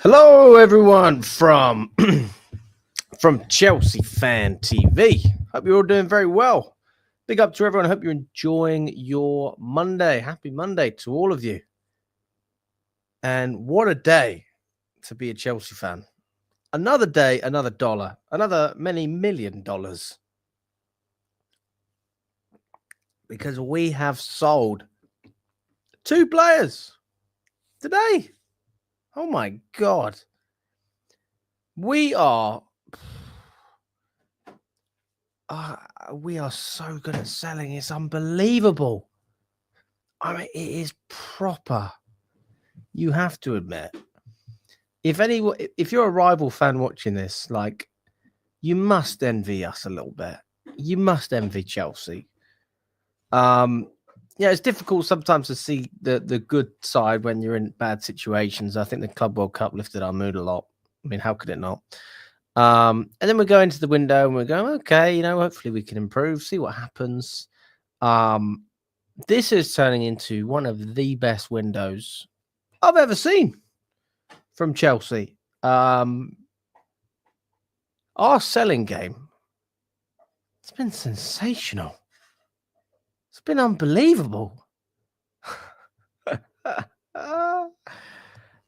Hello, everyone from Chelsea Fan TV. Hope you're all doing very well. Big up to everyone. I hope you're enjoying your Monday. Happy Monday to all of you. And what a day to be a Chelsea fan. Another day, another dollar, another many $1 million. Because we have sold 2 players today. Oh my God. We are so good at selling. It's unbelievable. I mean, it is proper. You have to admit. If you're a rival fan watching this, like, you must envy us a little bit. You must envy Chelsea. Yeah, it's difficult sometimes to see the good side when you're in bad situations. I think the Club World Cup lifted our mood a lot. I mean, how could it not? And then we go into the window and we're going, okay, hopefully we can improve, see what happens. This is turning into one of the best windows I've ever seen from Chelsea. Our selling game, it's been sensational. It's been unbelievable.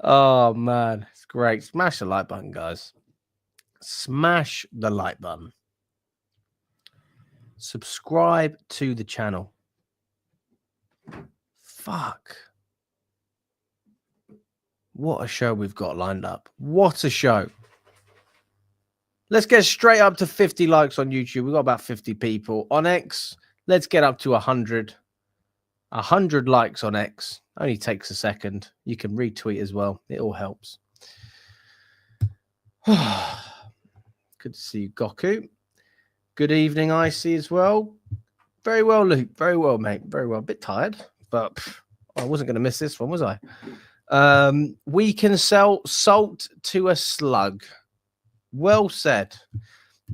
Oh, man. It's great. Smash the like button, guys. Smash the like button. Subscribe to the channel. Fuck. What a show we've got lined up. What a show. Let's get straight up to 50 likes on YouTube. We've got about 50 people. On X, let's get up to 100. 100 likes on X. Only takes a second. You can retweet as well. It all helps. Good to see you, Goku. Good evening, Icy, as well. Very well, Luke. Very well, mate. Very well. A bit tired, but I wasn't going to miss this one, was I? We can sell salt to a slug. Well said.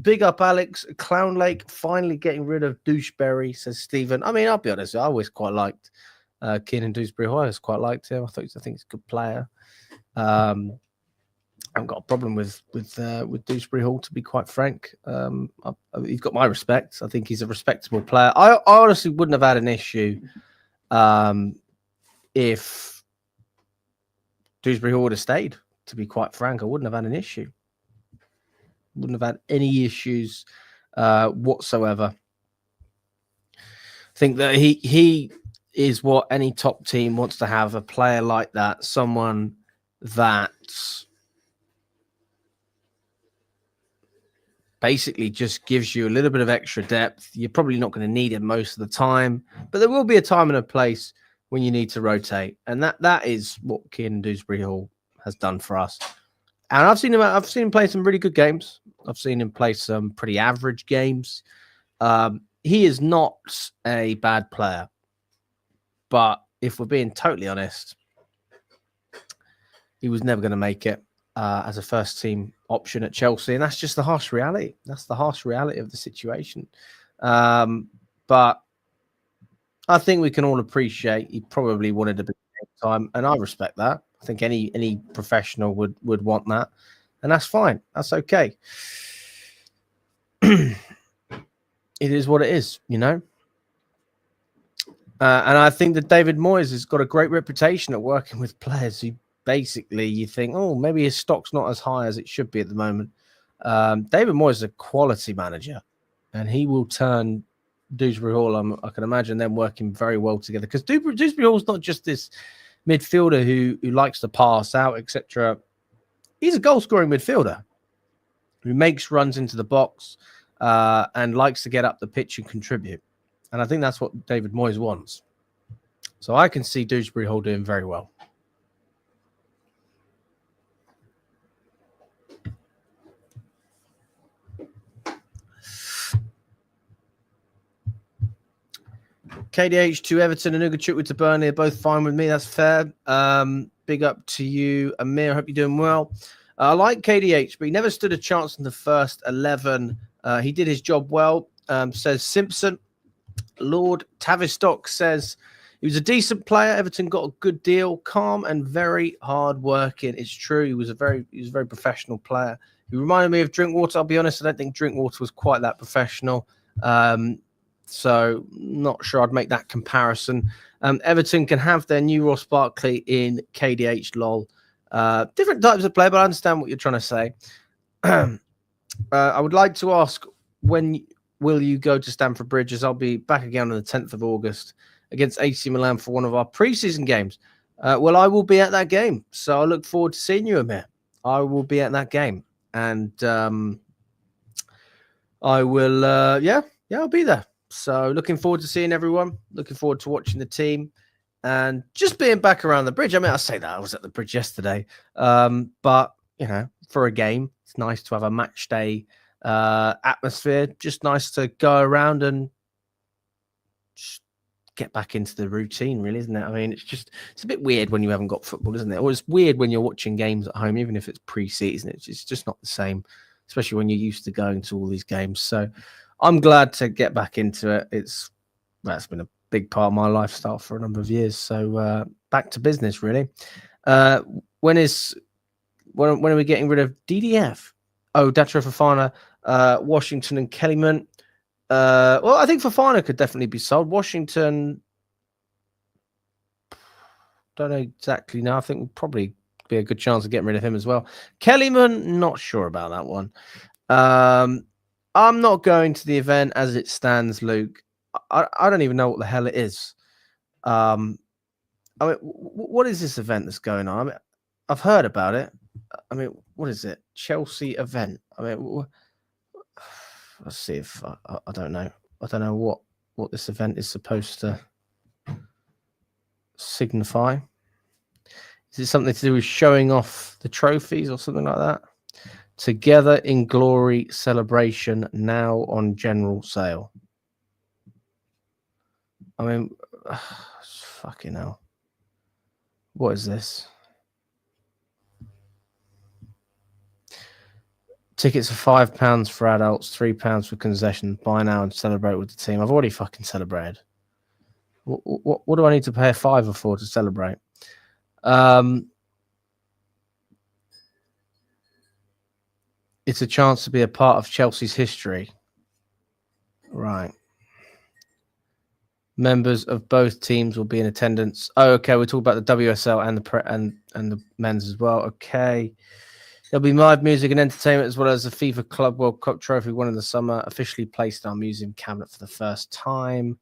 Big up, Alex. Clown Lake finally getting rid of Dewsbury, says Stephen. I mean, I'll be honest. I always quite liked Keenan Dewsbury. I always quite liked him. I think he's a good player. I haven't got a problem with Dewsbury Hall, to be quite frank. He's got my respect. I think he's a respectable player. I honestly wouldn't have had an issue if Dewsbury Hall would have stayed, to be quite frank. I wouldn't have had an issue. Wouldn't have had any issues whatsoever. I think that he is what any top team wants to have, a player like that, someone that basically just gives you a little bit of extra depth. You're probably not going to need it most of the time, but there will be a time and a place when you need to rotate, and that is what Keenan Dewsbury Hall has done for us. And I've seen him play some really good games. I've seen him play some pretty average games. He is not a bad player, but if we're being totally honest, he was never going to make it as a first team option at Chelsea, and that's just the harsh reality. That's the harsh reality of the situation. But I think we can all appreciate he probably wanted a bit of time, and I respect that. I think any professional would want that, and that's fine. That's okay. It is what it is, And I think that David Moyes has got a great reputation at working with players who basically you think, oh, maybe his stock's not as high as it should be at the moment. David Moyes is a quality manager, and he will turn Dewsbury Hall. I can imagine them working very well together, because Dewsbury Hall's not just this midfielder who likes to pass out, etc. He's a goal-scoring midfielder who makes runs into the box and likes to get up the pitch and contribute. And I think that's what David Moyes wants. So I can see Dewsbury Hall doing very well. KDH to Everton and Uguchukwu to Burnley are both fine with me. That's fair. Big up to you, Amir. Hope you're doing well. I like KDH, but he never stood a chance in the first 11. He did his job well, says Simpson. Lord Tavistock says, He was a decent player. Everton got a good deal, calm and very hard working. It's true. He was a very professional player. He reminded me of Drinkwater. I'll be honest, I don't think Drinkwater was quite that professional. So not sure I'd make that comparison. Everton can have their new Ross Barkley in KDH lol. Different types of player, but I understand what you're trying to say. I would like to ask, when will you go to Stamford Bridge? As I'll be back again on the 10th of August against AC Milan for one of our pre-season games. Well, I will be at that game, so I look forward to seeing you, Amir. I will be at that game, and I will, I'll be there. So looking forward to seeing everyone. Looking forward to watching the team and just being back around the bridge. I mean, I say that I was at the bridge yesterday, but you know, for a game, it's nice to have a match day atmosphere. Just nice to go around and just get back into the routine, really, isn't it? I mean, it's a bit weird when you haven't got football, isn't it? Or it's weird when you're watching games at home, even if it's pre-season. It's just not the same, especially when you're used to going to all these games. So I'm glad to get back into it. It's been a big part of my lifestyle for a number of years. So back to business, really. When are we getting rid of DDF? Oh, Datro Fofana, Washington and Kellyman. Well, I think Fofana could definitely be sold. Washington, don't know exactly now. I think would probably be a good chance of getting rid of him as well. Kellyman, not sure about that one. I'm not going to the event as it stands, Luke. I don't even know what the hell it is. I mean, what is this event that's going on? I mean, I've heard about it. I mean, what is it? Chelsea event. I mean, let's see if I don't know. I don't know what this event is supposed to signify. Is it something to do with showing off the trophies or something like that? Together in Glory celebration now on general sale. I mean, fucking hell. What is this? Tickets are £5 for adults, £3 for concessions. Buy now and celebrate with the team. I've already fucking celebrated. What do I need to pay a £5 for to celebrate? It's a chance to be a part of Chelsea's history. Right. Members of both teams will be in attendance. Oh, okay. We're talking about the WSL and the men's as well. Okay. There'll be live music and entertainment as well as the FIFA Club World Cup trophy won in the summer, officially placed in our museum cabinet for the first time.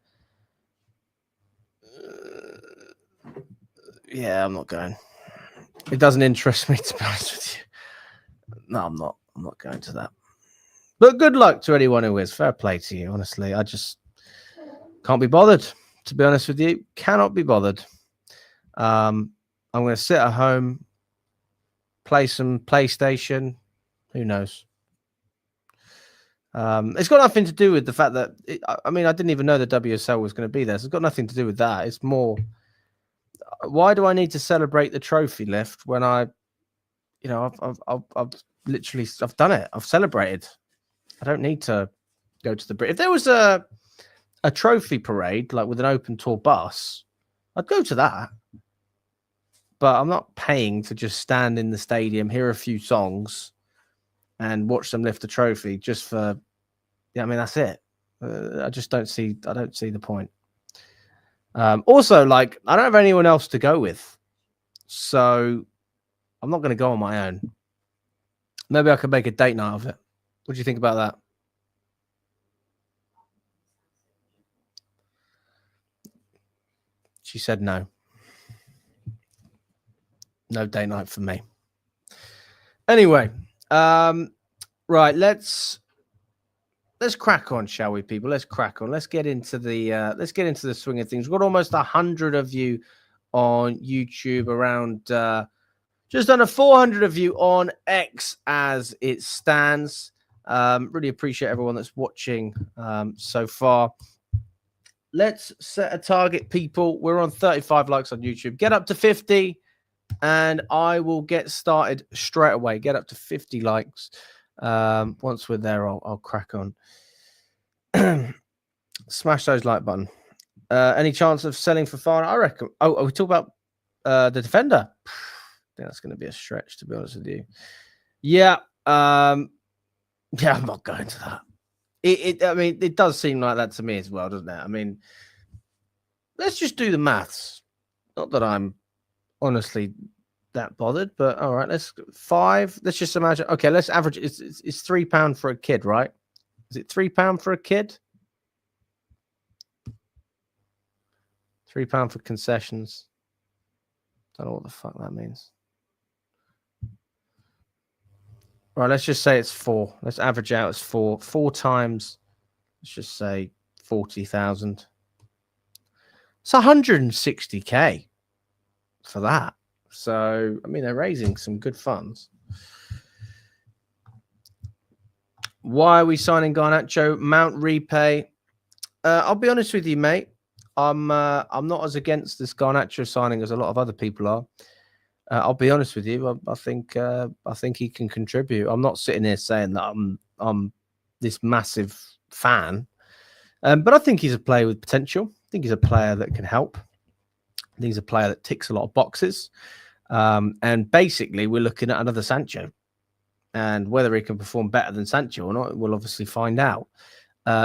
Yeah, I'm not going. It doesn't interest me, to be honest with you. No, I'm not. I'm not going to that. But good luck to anyone who is. Fair play to you, honestly. I just can't be bothered, to be honest with you. Cannot be bothered. I'm going to sit at home, play some PlayStation. Who knows? It's got nothing to do with the fact that I didn't even know the WSL was going to be there. So it's got nothing to do with that. It's more, why do I need to celebrate the trophy lift when I've literally done it. I've celebrated. I don't need to go to the Brit. If there was a trophy parade, like with an open tour bus, I'd go to that. But I'm not paying to just stand in the stadium, hear a few songs, and watch them lift the trophy just for. Yeah, I mean that's it. I don't see the point. Also, like I don't have anyone else to go with, so I'm not going to go on my own. Maybe I could make a date night of it. What do you think about that? She said no. No date night for me. Anyway, right, let's crack on, shall we, people? Let's crack on. Let's get into the swing of things. We've got almost 100 of you on YouTube, around just under 400 of you on X as it stands. Really appreciate everyone that's watching so far. Let's set a target, people. We're on 35 likes on YouTube. Get up to 50 and I will get started straight away. Get up to 50 likes. Once we're there, I'll crack on. Smash those like button. Any chance of selling for far? I reckon. Oh, we talk about the defender. I think that's going to be a stretch, to be honest with you. Yeah. Yeah, I'm not going to that. I mean, it does seem like that to me as well, doesn't it? I mean, let's just do the maths. Not that I'm honestly that bothered, but all right, let's just imagine. Okay, let's average. It's £3 for a kid, right? Is it £3 for a kid? £3 for concessions. Don't know what the fuck that means. Right, let's just say it's 4. Let's average out as 4. 4 times, let's just say 40,000. It's 160k for that. So, I mean, they're raising some good funds. Why are we signing Garnacho? Mount repay. I'll be honest with you, mate. I'm not as against this Garnacho signing as a lot of other people are. I'll be honest with you. I think he can contribute. I'm not sitting here saying that I'm this massive fan, but I think he's a player with potential. I think he's a player that can help. I think he's a player that ticks a lot of boxes. And basically, we're looking at another Sancho, and whether he can perform better than Sancho or not, we'll obviously find out.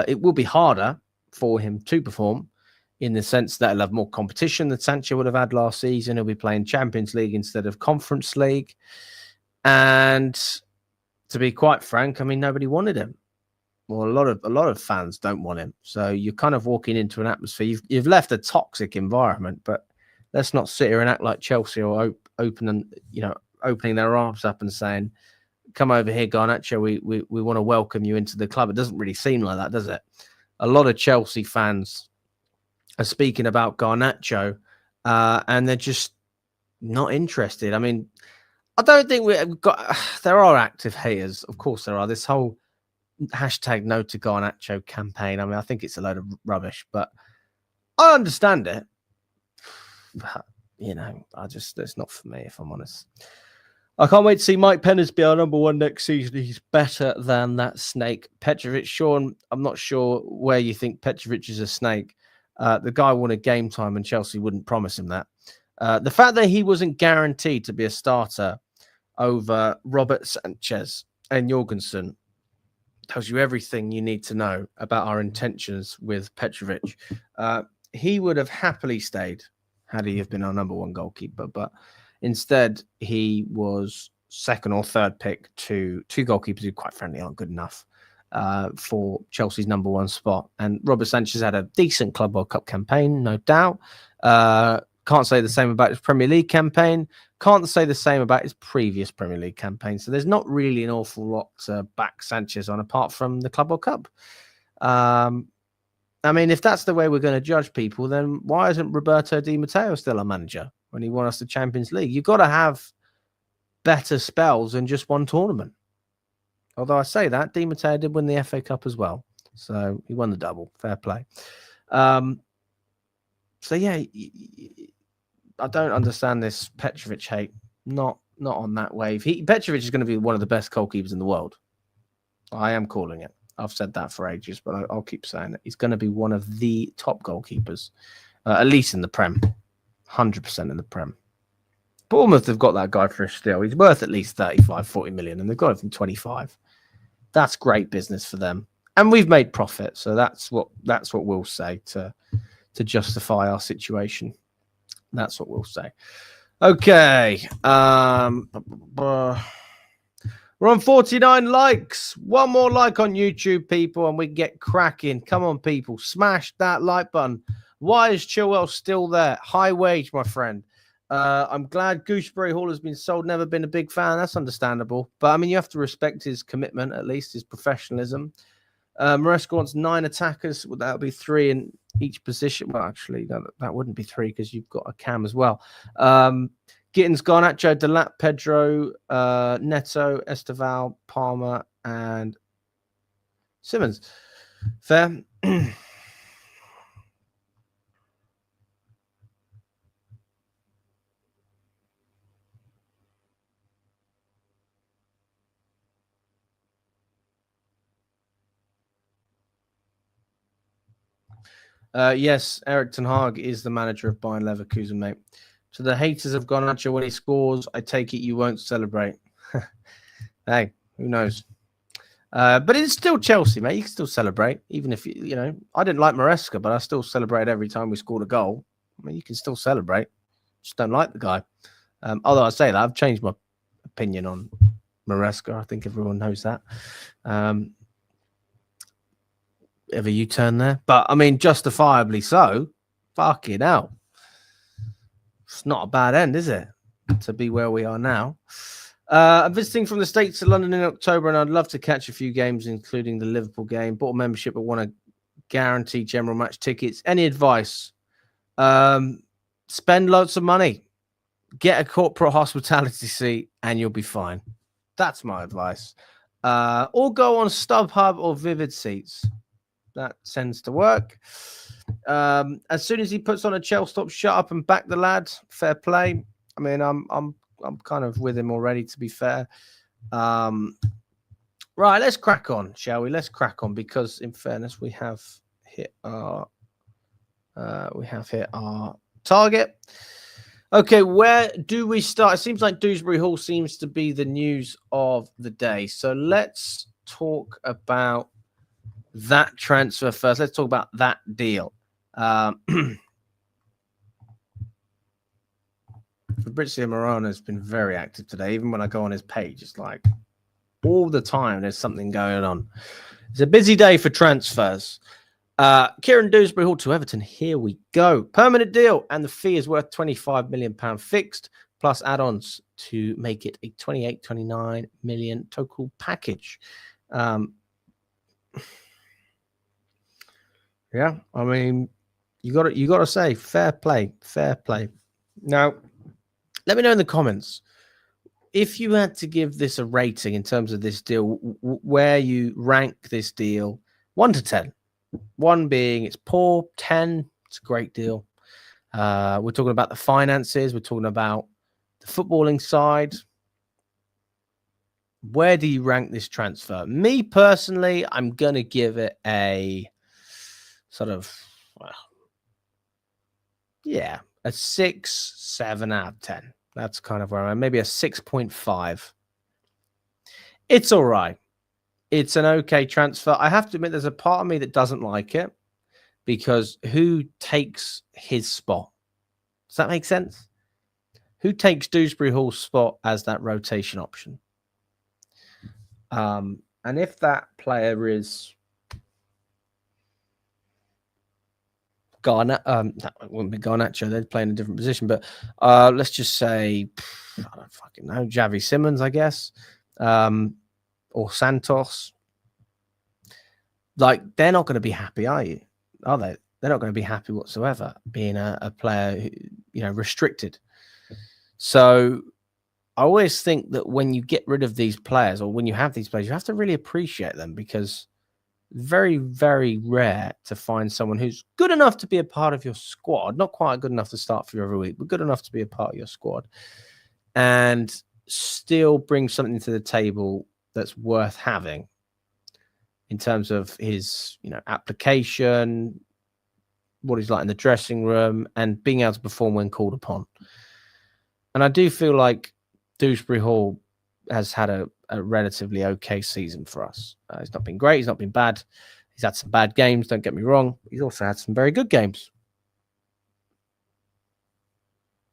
It will be harder for him to perform, in the sense that he'll have more competition than Sancho would have had last season. He'll be playing Champions League instead of Conference League. And to be quite frank, I mean, nobody wanted him. Well, a lot of fans don't want him. So you're kind of walking into an atmosphere. You've left a toxic environment, but let's not sit here and act like Chelsea or opening their arms up and saying, come over here, Garnacho, we want to welcome you into the club. It doesn't really seem like that, does it? A lot of Chelsea fans are speaking about Garnacho, and they're just not interested. I mean, I don't think we've got. There are active haters, of course there are. This whole hashtag no to Garnacho campaign. I mean, I think it's a load of rubbish, but I understand it. But, it's not for me, if I'm honest. I can't wait to see Mike Penners be our number 1 next season. He's better than that snake. Petrovic, Sean, I'm not sure where you think Petrovic is a snake. The guy wanted game time and Chelsea wouldn't promise him that. The fact that he wasn't guaranteed to be a starter over Robert Sanchez and Jorgensen tells you everything you need to know about our intentions with Petrovic. He would have happily stayed had he have been our number 1 goalkeeper, but instead he was 2nd or 3rd pick to 2 goalkeepers who, quite frankly, aren't good enough for Chelsea's number 1 spot. And Robert Sanchez had a decent Club World Cup campaign, no doubt. Can't say the same about his Premier League campaign. Can't say the same about his previous Premier League campaign. So there's not really an awful lot to back Sanchez on apart from the Club World Cup. I mean, if that's the way we're going to judge people, then why isn't Roberto Di Matteo still our manager when he won us the Champions League? You've got to have better spells than just one tournament. Although I say that, Di Matteo did win the FA Cup as well. So he won the double. Fair play. So, yeah, I don't understand this Petrovic hate. Not on that wave. Petrovic is going to be one of the best goalkeepers in the world. I am calling it. I've said that for ages, but I'll keep saying it. He's going to be one of the top goalkeepers, at least in the Prem. 100% in the Prem. Bournemouth have got that guy for a steal. He's worth at least 35, 40 million, and they've got him from 25. That's great business for them. And we've made profit, so that's what we'll say to justify our situation. That's what we'll say. Okay. We're on 49 likes. One more like on YouTube, people, and we get cracking. Come on, people. Smash that like button. Why is Chilwell still there? High wage, my friend. I'm glad Gooseberry Hall has been sold. Never been a big fan. That's understandable. But, I mean, you have to respect his commitment, at least, his professionalism. Maresca wants 9 attackers. Well, that would be 3 in each position. Well, actually, that wouldn't be 3 because you've got a cam as well. Gittins, Garnacho, Delat, Pedro, Neto, Esteval, Palmer, and Simmons. Fair. Yes, Eric Ten Hag is the manager of Bayern Leverkusen, mate. So the haters have gone at you when he scores. I take it you won't celebrate. Hey, who knows? But it's still Chelsea, mate. You can still celebrate, even if you know. I didn't like Maresca, but I still celebrate every time we scored a goal. I mean, you can still celebrate. Just don't like the guy. Although I say that, I've changed my opinion on Maresca. I think everyone knows that. Bit of a U-turn there, but I mean, justifiably so. Fucking hell. It's not a bad end, is it? To be where we are now. I'm visiting from the States to London in October, and I'd love to catch a few games, including the Liverpool game. Bought a membership, but want to guarantee general match tickets. Any advice? Spend lots of money. Get a corporate hospitality seat, and you'll be fine. That's my advice. Or go on StubHub or Vivid Seats. That tends to work. As soon as he puts on a Chelsea stop, shut up and back the lad. Fair play. I mean, I'm kind of with him already, to be fair. Right, let's crack on, shall we? Let's crack on, because in fairness, we have hit our target. Okay, where do we start? It seems like Dewsbury Hall seems to be the news of the day. So let's talk about that transfer first. Let's talk about that deal. Fabrizio Morano has been very active today. Even when I go on his page, it's like all the time there's something going on. It's a busy day for transfers. Kieran Dewsbury Hall to Everton. Here we go. Permanent deal, and the fee is worth £25 million fixed, plus add-ons to make it a 28-29 million total package. Yeah, I mean, you got to say fair play. Now, let me know in the comments if you had to give this a rating in terms of this deal, where you rank this deal 1 to 10. 1 being it's poor, 10 it's a great deal. We're talking about the finances. We're talking about the footballing side. Where do you rank this transfer? Me personally, I'm gonna give it a sort of, a 6, 7 out of 10. That's kind of where I'm. Maybe a 6.5. It's all right. It's an okay transfer. I have to admit, there's a part of me that doesn't like it, because who takes his spot? Does that make sense? Who takes Dewsbury Hall's spot as that rotation option? And if that player is that wouldn't be Garnacho, they'd play in a different position, but let's just say, I don't fucking know, Javi Simmons, I guess, or Santos. Like, they're not going to be happy, are you? Are they? They're not going to be happy whatsoever being a player who, restricted. So I always think that when you get rid of these players, or when you have these players, you have to really appreciate them, because very, very rare to find someone who's good enough to be a part of your squad, not quite good enough to start for you every week, but good enough to be a part of your squad and still bring something to the table that's worth having in terms of his, application, what he's like in the dressing room, and being able to perform when called upon. And I do feel like Dewsbury Hall has had a relatively okay season for us. He's not been great. He's not been bad. He's had some bad games, don't get me wrong. He's also had some very good games.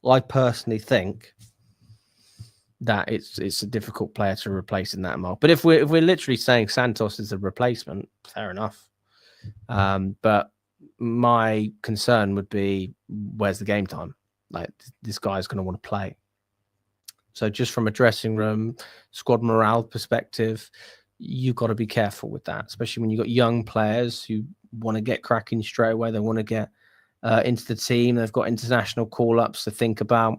I personally think that it's a difficult player to replace in that mark. But if we're literally saying Santos is a replacement, fair enough. But my concern would be, where's the game time? Like, this guy's going to want to play. So just from a dressing room, squad morale perspective, you've got to be careful with that, especially when you've got young players who want to get cracking straight away. They want to get into the team. They've got international call-ups to think about.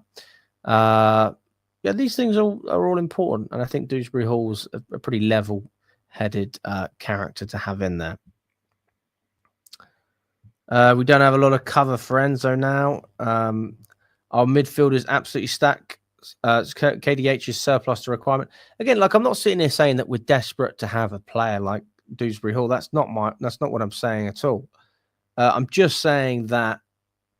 These things are all important. And I think Dewsbury Hall's a pretty level-headed character to have in there. We don't have a lot of cover for Enzo now. Our midfield is absolutely stacked. KDH is surplus to requirement. Again, like, I'm not sitting here saying that we're desperate to have a player like Dewsbury Hall. That's not what I'm saying at all. I'm just saying that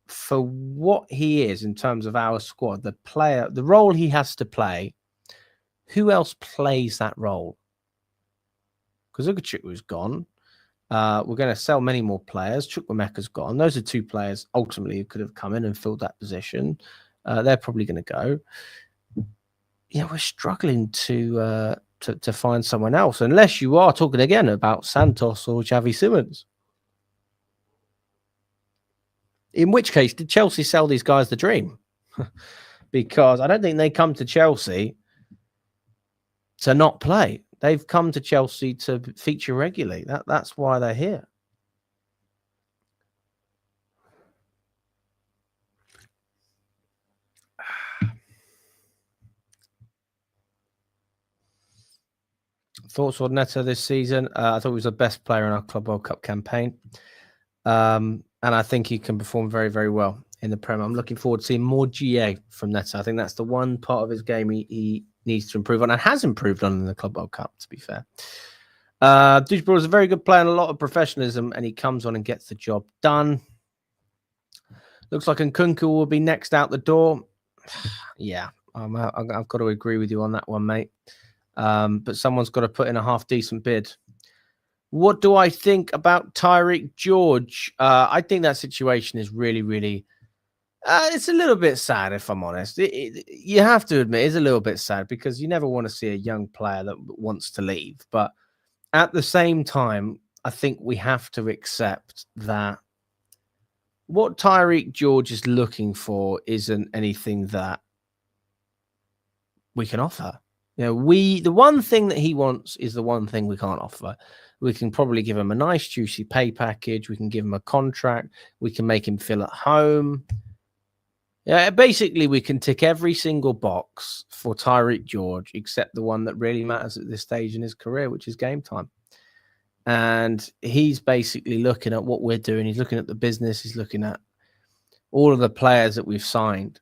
for what he is in terms of our squad, the role he has to play, who else plays that role? Because Uguchukwu is gone. We're going to sell many more players. Chukwuemeka's gone. Those are two players ultimately who could have come in and filled that position. They're probably going to go. Yeah, we're struggling to find someone else, unless you are talking again about Santos or Xavi Simons. In which case, did Chelsea sell these guys the dream? Because I don't think they come to Chelsea to not play. They've come to Chelsea to feature regularly. That's why they're here. Thoughts on Neto this season? I thought he was the best player in our Club World Cup campaign. And I think he can perform very, very well in the Premier. I'm looking forward to seeing more GA from Neto. I think that's the one part of his game he needs to improve on, and has improved on in the Club World Cup, to be fair. Dewsbury is a very good player and a lot of professionalism, and he comes on and gets the job done. Looks like Nkunku will be next out the door. Yeah, I've got to agree with you on that one, mate. But someone's got to put in a half-decent bid. What do I think about Tyreek George? I think that situation is really, really... it's a little bit sad, if I'm honest. You have to admit, it's a little bit sad, because you never want to see a young player that wants to leave. But at the same time, I think we have to accept that what Tyreek George is looking for isn't anything that we can offer. You know, the one thing that he wants is the one thing we can't offer. We can probably give him a nice, juicy pay package. We can give him a contract. We can make him feel at home. Yeah, basically, we can tick every single box for Tyreek George, except the one that really matters at this stage in his career, which is game time. And he's basically looking at what we're doing. He's looking at the business. He's looking at all of the players that we've signed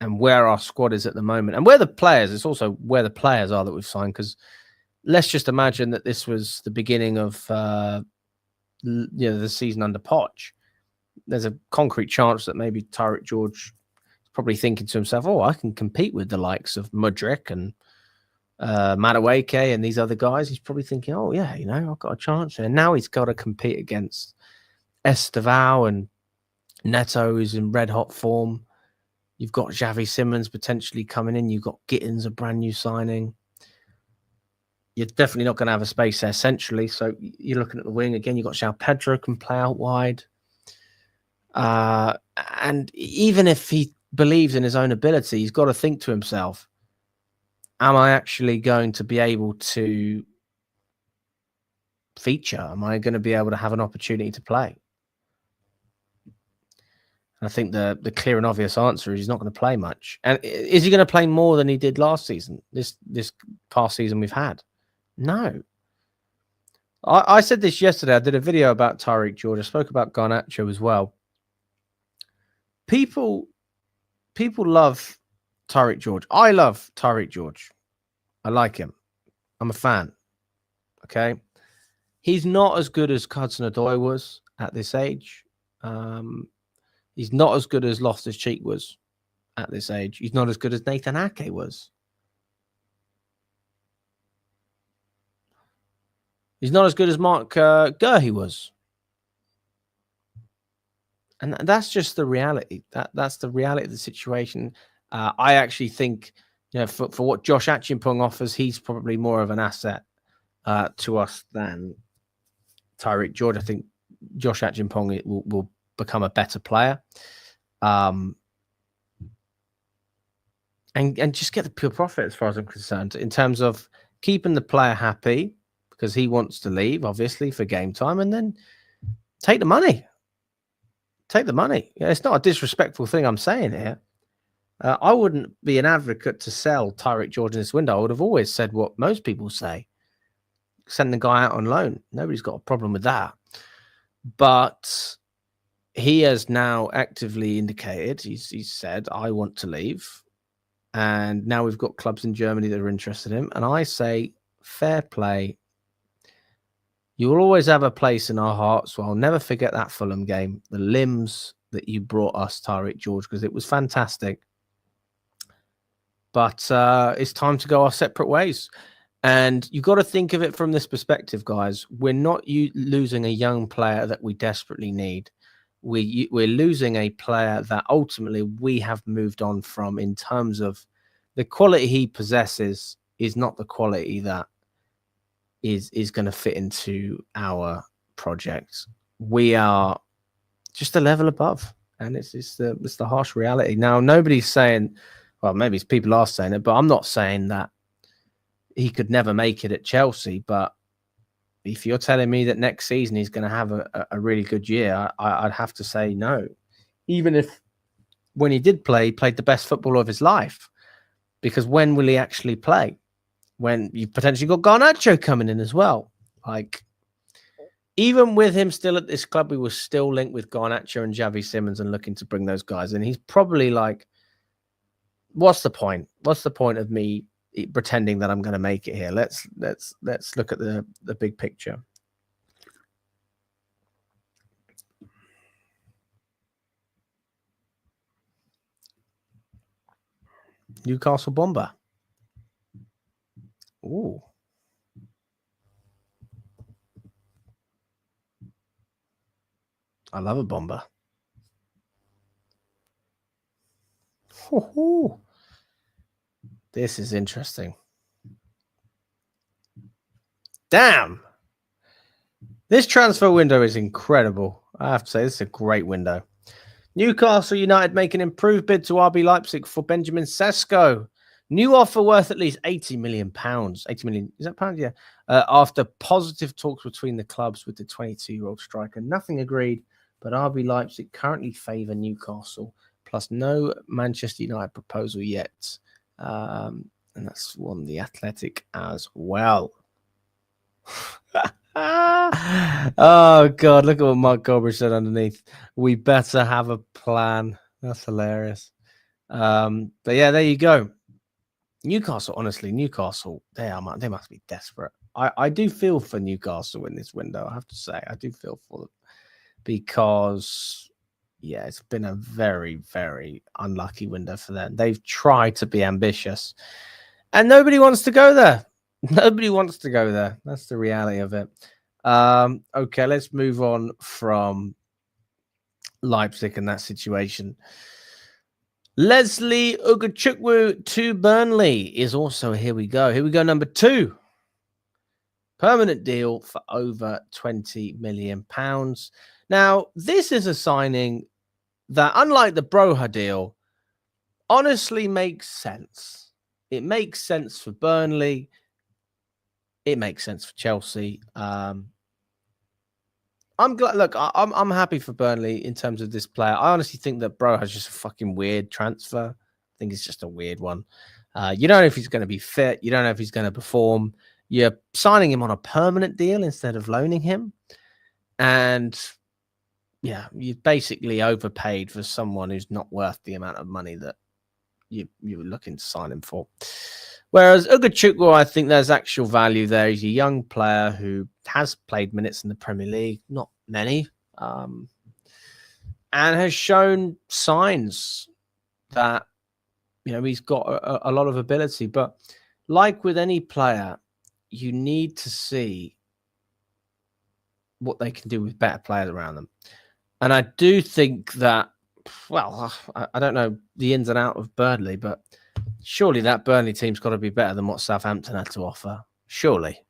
and where our squad is at the moment. And where the players, it's also where the players are that we've signed. Because let's just imagine that this was the beginning of the season under Poch. There's a concrete chance that maybe Tyreek George is probably thinking to himself, oh, I can compete with the likes of Mudryk and Madueke and these other guys. He's probably thinking, oh, yeah, I've got a chance. And now he's got to compete against Estevao and Neto, who's in red-hot form. You've got Xavi Simons potentially coming in. You've got Gittins, a brand new signing. You're definitely not going to have a space there centrally. So you're looking at the wing again. You've got João Pedro can play out wide. And even if he believes in his own ability, he's got to think to himself, am I actually going to be able to feature? Am I going to be able to have an opportunity to play? I think the clear and obvious answer is he's not going to play much. And is he going to play more than he did last season, this past season we've had? No. I said this yesterday. I did a video about Tyreek George. I spoke about Garnacho as well. People love Tyreek George. I love Tyreek George. I like him. I'm a fan. Okay. He's not as good as Hudson-Odoi was at this age. He's not as good as Loftus-Cheek was at this age. He's not as good as Nathan Ake was. He's not as good as Mark Gurhey was. And that's just the reality. That's the reality of the situation. I actually think, for what Josh Achimpong offers, he's probably more of an asset to us than Tyreek George. I think Josh Achimpong will become a better player, and just get the pure profit as far as I'm concerned, in terms of keeping the player happy because he wants to leave, obviously, for game time, and then take the money. Take the money. It's not a disrespectful thing I'm saying here. I wouldn't be an advocate to sell Tyreek George in this window. I would have always said what most people say. Send the guy out on loan. Nobody's got a problem with that. But he has now actively indicated, he's said, I want to leave. And now we've got clubs in Germany that are interested in him. And I say, fair play. You will always have a place in our hearts. So I'll never forget that Fulham game, the limbs that you brought us, Tyreek George, because it was fantastic. But it's time to go our separate ways. And you've got to think of it from this perspective, guys. We're not losing a young player that we desperately need. We're losing a player that ultimately we have moved on from in terms of the quality he possesses is not the quality that is going to fit into our project. We are just a level above, and it's the harsh reality. Now, nobody's saying, well, maybe people are saying it, but I'm not saying that he could never make it at Chelsea. But if you're telling me that next season he's going to have a really good year, I'd have to say no. Even if when he did play, he played the best football of his life. Because when will he actually play? When you've potentially got Garnacho coming in as well. Like, even with him still at this club, we were still linked with Garnacho and Xavi Simons and looking to bring those guys in. He's probably like, what's the point? What's the point of me pretending that I'm going to make it here? Let's look at the big picture. Newcastle bomber. Ooh. I love a bomber. Ooh. This is interesting. Damn. This transfer window is incredible. I have to say, this is a great window. Newcastle United make an improved bid to RB Leipzig for Benjamin Sesko. New offer worth at least £80 million. 80 million, is that pounds? Yeah. After positive talks between the clubs with the 22-year-old striker. Nothing agreed, but RB Leipzig currently favour Newcastle, plus no Manchester United proposal yet. And that's on the Athletic as well. Oh God, look at what Mark Goldberg said underneath. We better have a plan. That's hilarious. But yeah, there you go. Newcastle, honestly, Newcastle, they must be desperate. I do feel for Newcastle in this window, I have to say. I do feel for them because yeah, it's been a very, very unlucky window for them. They've tried to be ambitious and nobody wants to go there. Nobody wants to go there. That's the reality of it. Okay, let's move on from Leipzig and that situation. Leslie Uguchukwu to Burnley is also here we go. Here we go, number 2. Permanent deal for over £20 million. Now, this is a signing that, unlike the Broha deal, honestly makes sense. It makes sense for Burnley. It makes sense for Chelsea. I'm glad. Look, I'm happy for Burnley in terms of this player. I honestly think that Bro has just a fucking weird transfer. I think it's just a weird one. You don't know if he's going to be fit. You don't know if he's going to perform. You're signing him on a permanent deal instead of loaning him, and yeah, you basically overpaid for someone who's not worth the amount of money that you were looking to sign him for. Whereas Uguchukwu, I think there's actual value there. He's a young player who has played minutes in the Premier League, not many, and has shown signs that, you know, he's got a lot of ability. But like with any player, you need to see what they can do with better players around them. And I do think that, well, I don't know the ins and outs of Burnley, but surely that Burnley team's got to be better than what Southampton had to offer. Surely.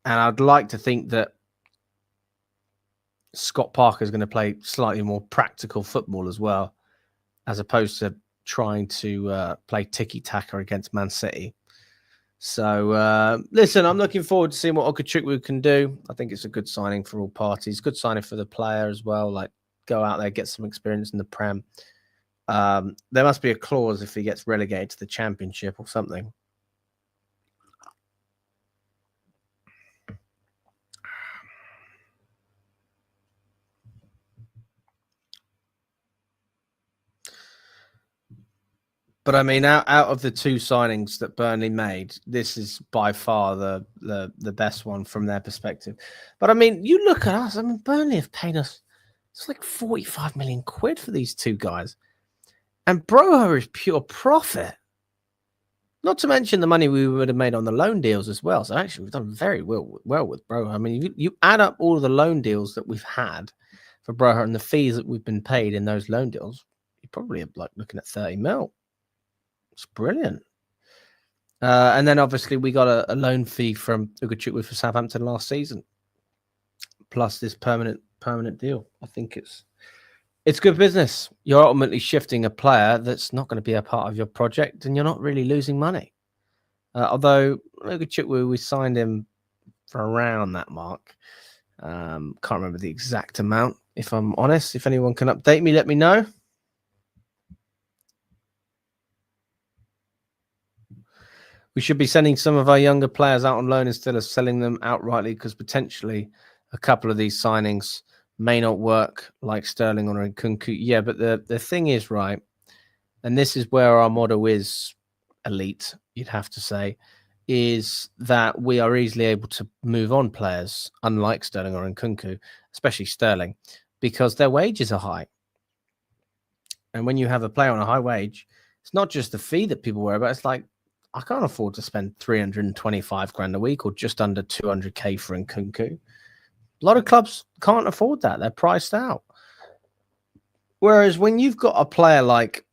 And I'd like to think that Scott Parker is going to play slightly more practical football as well, as opposed to trying to play tiki-taka against Man City. So, listen, I'm looking forward to seeing what Uguchukwu can do. I think it's a good signing for all parties. Good signing for the player as well. Like, go out there, get some experience in the Prem. There must be a clause if he gets relegated to the Championship or something. But I mean, out of the two signings that Burnley made, this is by far the best one from their perspective. But I mean, you look at us. I mean, Burnley have paid us, it's like 45 million quid for these two guys, and Broha is pure profit. Not to mention the money we would have made on the loan deals as well. So actually, we've done very well with Broha. I mean, you add up all of the loan deals that we've had for Broha and the fees that we've been paid in those loan deals, you probably like looking at 30 mil. It's brilliant. And then obviously we got a loan fee from Uguchukwu for Southampton last season, plus this permanent deal. I think it's good business. You're ultimately shifting a player that's not going to be a part of your project, and you're not really losing money. Although Uguchukwu, we signed him for around that mark. Can't remember the exact amount, if I'm honest. If anyone can update me, let me know. We should be sending some of our younger players out on loan instead of selling them outrightly, because potentially a couple of these signings may not work, like Sterling or Nkunku. Yeah, but the thing is, right, and this is where our motto is elite, you'd have to say, is that we are easily able to move on players, unlike Sterling or Nkunku, especially Sterling, because their wages are high. And when you have a player on a high wage, it's not just the fee that people worry about. It's like, I can't afford to spend 325 grand a week or just under 200k for Nkunku. A lot of clubs can't afford that. They're priced out. Whereas when you've got a player like,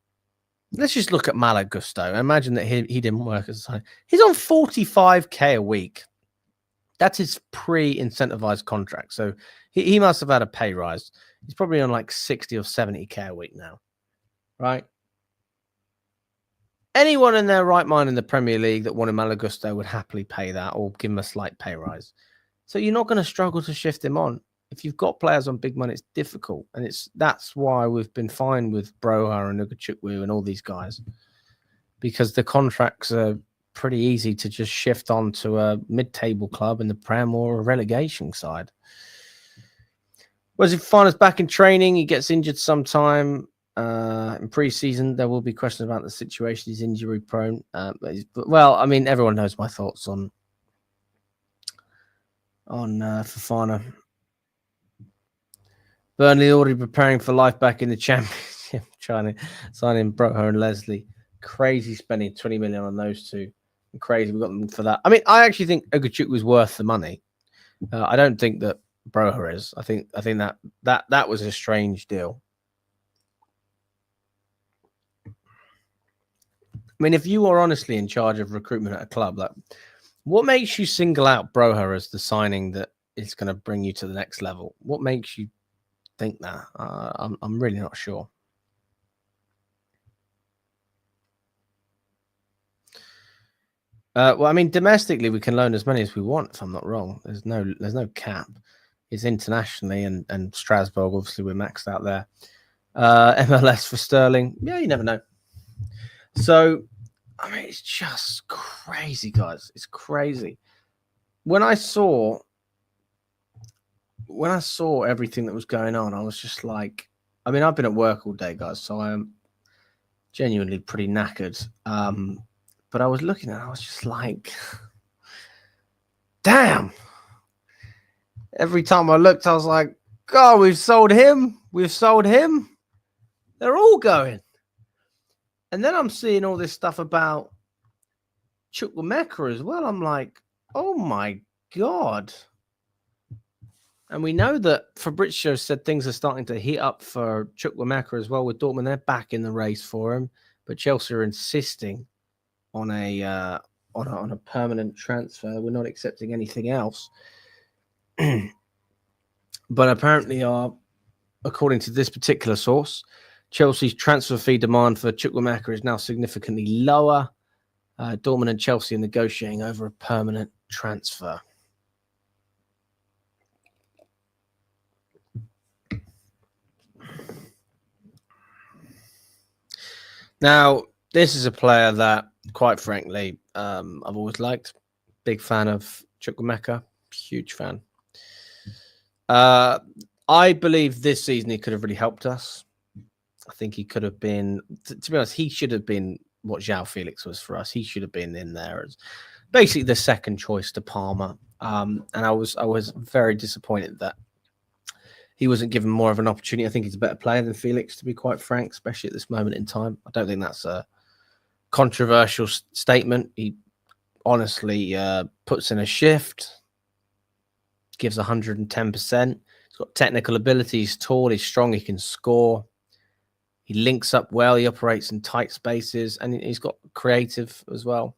let's just look at Malo Gusto. Imagine that he didn't work as a sign. He's on 45k a week. That's his pre-incentivized contract. So he must have had a pay rise. He's probably on like 60 or 70k a week now, right? Anyone in their right mind in the Premier League that wanted Malo Gusto would happily pay that or give him a slight pay rise. So you're not going to struggle to shift him on. If you've got players on big money, it's difficult. And that's why we've been fine with Broha and Uguchukwu and all these guys, because the contracts are pretty easy to just shift on to a mid-table club in the Prem or a relegation side. Whereas if Fana's back in training, he gets injured sometime. In pre-season, there will be questions about the situation. He's injury prone. Well, I mean, everyone knows my thoughts on Fofana. Burnley already preparing for life back in the Championship, trying to sign in Broha and Leslie. Crazy spending 20 million on those two. Crazy, we got them for that. I mean, I actually think Uguchukwu was worth the money. I don't think that Broha is. I think that was a strange deal. I mean, if you are honestly in charge of recruitment at a club, like, what makes you single out Broha as the signing that is going to bring you to the next level? What makes you think that? I'm really not sure. Well, I mean, domestically, we can loan as many as we want, if I'm not wrong. There's no cap. It's internationally, and Strasbourg, obviously, we're maxed out there. MLS for Sterling. Yeah, you never know. So, I mean, it's just crazy, guys. It's crazy. When I saw everything that was going on, I was just like, I mean, I've been at work all day, guys, so I am genuinely pretty knackered. But I was looking at it, I was just like, damn. Every time I looked, I was like, God, we've sold him. We've sold him. They're all going. And then I'm seeing all this stuff about Chukwuemeka as well. I'm like, oh my God. And we know that Fabrizio said things are starting to heat up for Chukwuemeka as well with Dortmund. They're back in the race for him. But Chelsea are insisting on a permanent transfer. We're not accepting anything else. But apparently, according to this particular source, Chelsea's transfer fee demand for Chukwuemeka is now significantly lower. Dortmund and Chelsea are negotiating over a permanent transfer. Now, this is a player that, quite frankly, I've always liked. Big fan of Chukwuemeka. Huge fan. I believe this season he could have really helped us. I think he could have been, to be honest, he should have been what João Felix was for us. He should have been in there as basically the second choice to Palmer. And I was very disappointed that he wasn't given more of an opportunity. I think he's a better player than Felix, to be quite frank, especially at this moment in time. I don't think that's a controversial statement. He honestly puts in a shift, gives 110%. He's got technical ability. He's tall. He's strong. He can score. He links up well. He operates in tight spaces, and he's got creative as well.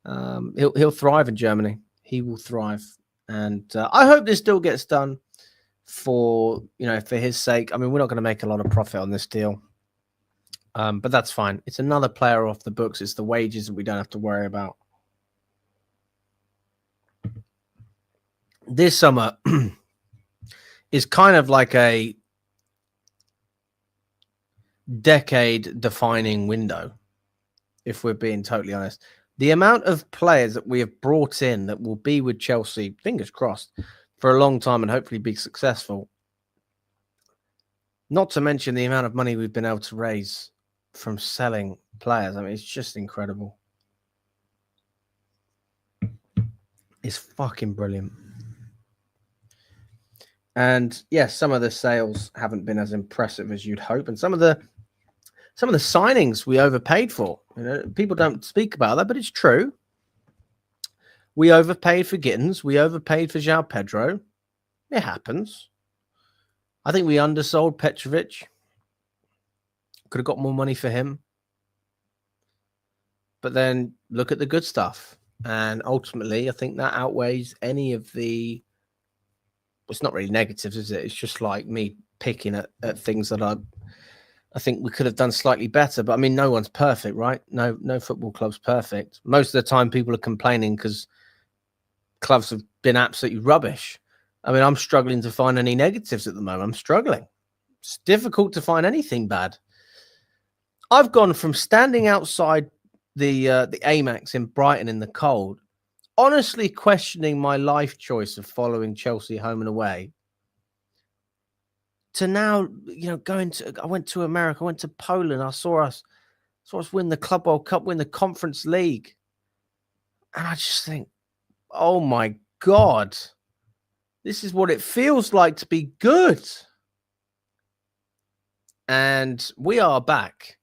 He'll thrive in Germany. He will thrive, and I hope this deal gets done for his sake. I mean, we're not going to make a lot of profit on this deal, but that's fine. It's another player off the books. It's the wages that we don't have to worry about. This summer is kind of like a decade-defining window, if we're being totally honest. The amount of players that we have brought in that will be with Chelsea, fingers crossed, for a long time and hopefully be successful. Not to mention the amount of money we've been able to raise from selling players. I mean, it's just incredible. It's fucking brilliant. And yes, some of the sales haven't been as impressive as you'd hope, and some of the signings we overpaid for. People don't speak about that, but it's true. We overpaid for Gittins. We overpaid for João Pedro. It happens. I think we undersold Petrovic. Could have got more money for him. But then look at the good stuff. And ultimately, I think that outweighs any of the... It's not really negatives, is it? It's just like me picking at things that I think we could have done slightly better. But I mean, no one's perfect, right? No football club's perfect. Most of the time, people are complaining because clubs have been absolutely rubbish. I mean, I'm struggling to find any negatives at the moment. I'm struggling. It's difficult to find anything bad. I've gone from standing outside the Amax in Brighton in the cold, honestly questioning my life choice of following Chelsea home and away, to now, I went to America, I went to Poland, I saw us win the Club World Cup, win the Conference League. And I just think, oh my God, this is what it feels like to be good. And we are back.